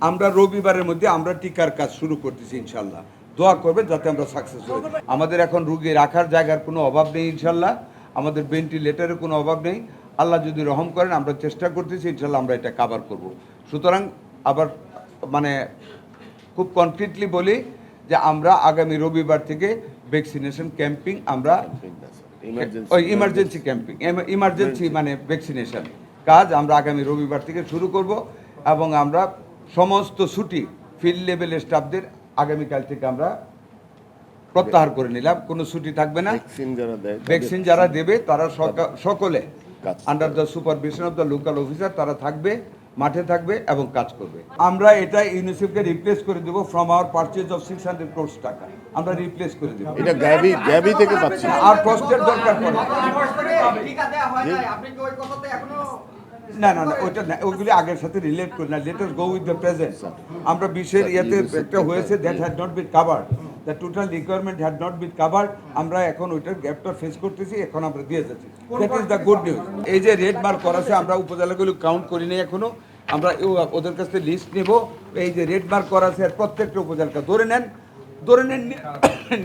আমরা রবিবারের মধ্যে আমরা টিকার কাজ শুরু করতেছি ইনশাল্লাহ। দোয়া করবে যাতে আমরা সাকসেস হই। আমাদের এখন রুগী রাখার জায়গার কোনো অভাব নেই ইনশাল্লাহ, আমাদের ভেন্টিলেটরের কোনো অভাব নেই। আল্লাহ যদি রহম করেন আমরা চেষ্টা করতেছি ইনশাল্লাহ আমরা এটা কাভার করব। সুতরাং আবার মানে খুব কনক্রিটলি বলি যে আমরা আগামী রবিবার থেকে ভ্যাকসিনেশন ক্যাম্পিং আমরা ওই ইমার্জেন্সি ক্যাম্পিং ইমার্জেন্সি মানে ভ্যাকসিনেশন কাজ আমরা আগামী রবিবার থেকে শুরু করব এবং আমরা সমস্ত ছুটি ফিল্ড লেভেলের স্টাফদের আগামীকাল থেকে আমরা প্রত্যাহার করে নিলাম। কোনো ছুটি থাকবে না। ভ্যাকসিন যারা দেবে তারা সকলে under the supervision of the local officer তারা থাকবে, মাঠে থাকবে এবং কাজ করবে। আমরা এটা ইউনিসেফকে রিপ্লেস করে দেব from our purchase of 600 crore টাকা আমরা রিপ্লেস করে দেব। এটা গ্যাবি থেকে পাচ্ছি আর কষ্টের দরকার পড়ে না না না ওইটা না, ওইগুলি আগের সাথে রিলেট করি না। Let us go with the present. আমরা বিশ্বের ইয়েতে একটা হয়েছে that had not been covered, the total requirement had not been covered. আমরা এখন ওইটার গ্যাপটা ফেস করতেছি, এখন আমরা দিয়ে যাচ্ছি। That is the good news. এই যে রেড মার্ক করা আছে আমরা উপজেলাগুলো কাউন্ট করি নাই এখনো, আমরা ওদের কাছ থেকে লিস্ট নেব। এই যে রেড মার্ক করা আছে প্রত্যেকটা উপজেলাকে ধরে নেন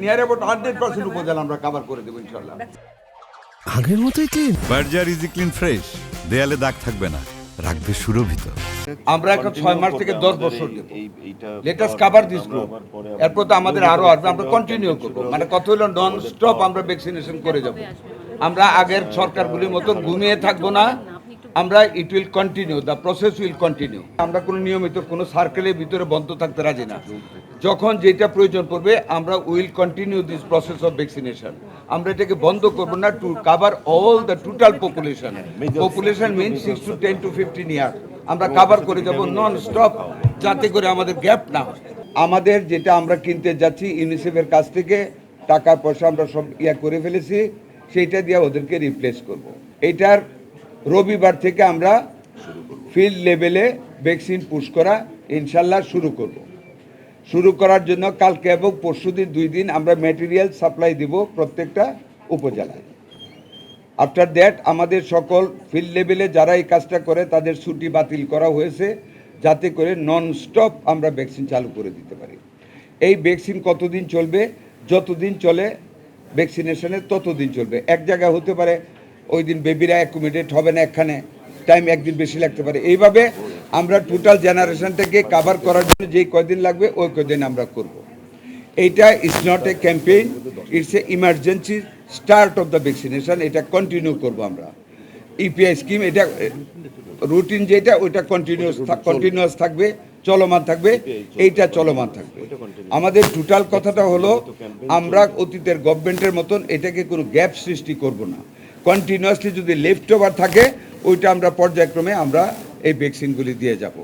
নিয়ার অ্যাবাউট 100% উপজেলা আমরা কভার করে দেবো ইনশাআল্লাহ। আগের মতোই clean. Berger easy clean fresh, দেয়ালে দাগ থাকবে না, রাখবে সুরভিত। আমরা এখন 6 মাস থেকে 10 বছর দেব। Let us cover this group. এরপর তো আমাদের আরো আসবে, আমরা কন্টিনিউ করব। মানে কত হলো নন স্টপ আমরা ভ্যাকসিনেশন করে যাব। আমরা আগের সরকারগুলির মতন ঘুমিয়ে থাকবো না। আমরা it will continue, the process will continue. আমরা কোনো নিয়মিত কোনো সার্কেলের ভিতরে বন্ধ থাকতে রাজি না। যখন যেটা প্রয়োজন পড়বে আমরা will continue this process of vaccination. আমরা এটাকে বন্ধ করবো না to cover all the total population. Population means 6 to 10 to 15 year আমরা কাভার করে যাব নন স্টপ, যাতে করে আমাদের গ্যাপ না হয়। আমাদের যেটা আমরা কিনতে যাচ্ছি ইউনিসেফের কাছ থেকে টাকা পয়সা আমরা সব করে ফেলেছি, সেইটা দিয়ে ওদেরকে রিপ্লেস করব। এইটার রবিবার থেকে আমরা ফিল্ড লেভেলে ভ্যাকসিন পুশ করা ইনশাল্লাহ শুরু করব। শুরু করার জন্য কালকে এবং পরশুদিন 2 দিন আমরা ম্যাটেরিয়াল সাপ্লাই দিব প্রত্যেকটা উপজেলায়। আফটার দ্যাট আমাদের সকল ফিল্ড লেভেলে যারা এই কাজটা করে তাদের ছুটি বাতিল করা হয়েছে, যাতে করে নন স্টপ আমরা ভ্যাকসিন চালু করে দিতে পারি। এই ভ্যাকসিন কতদিন চলবে? যতদিন চলে ভ্যাকসিনেশনের ততদিন চলবে। এক জায়গায় হতে পারে ওই দিন বেবিরা অ্যাকোমোডেট হবে না, এখানে টাইম একদিন বেশি লাগতে পারে। এইভাবে আমরা টোটাল জেনারেশনটাকে কাভার করার জন্য যেই কয়দিন লাগবে ওই কয়দিন আমরা করব। এইটা is not a campaign, it's a emergency start of the vaccination. এটা কন্টিনিউ করব আমরা। ইপিআই স্কিম এটা রুটিন যেটা ওইটা কন্টিনিউয়াস থাকবে, চলমান থাকবে, এইটা চলমান থাকবে। আমাদের টোটাল কথাটা হলো আমরা অতীতের গভর্নমেন্টের মতন এটাকে কোনো গ্যাপ সৃষ্টি করব না। কন্টিনিউয়াসলি যদি লেফট ওভার থাকে ওইটা আমরা পর্যায়ক্রমে আমরা এই ভ্যাকসিনগুলি দিয়ে যাব।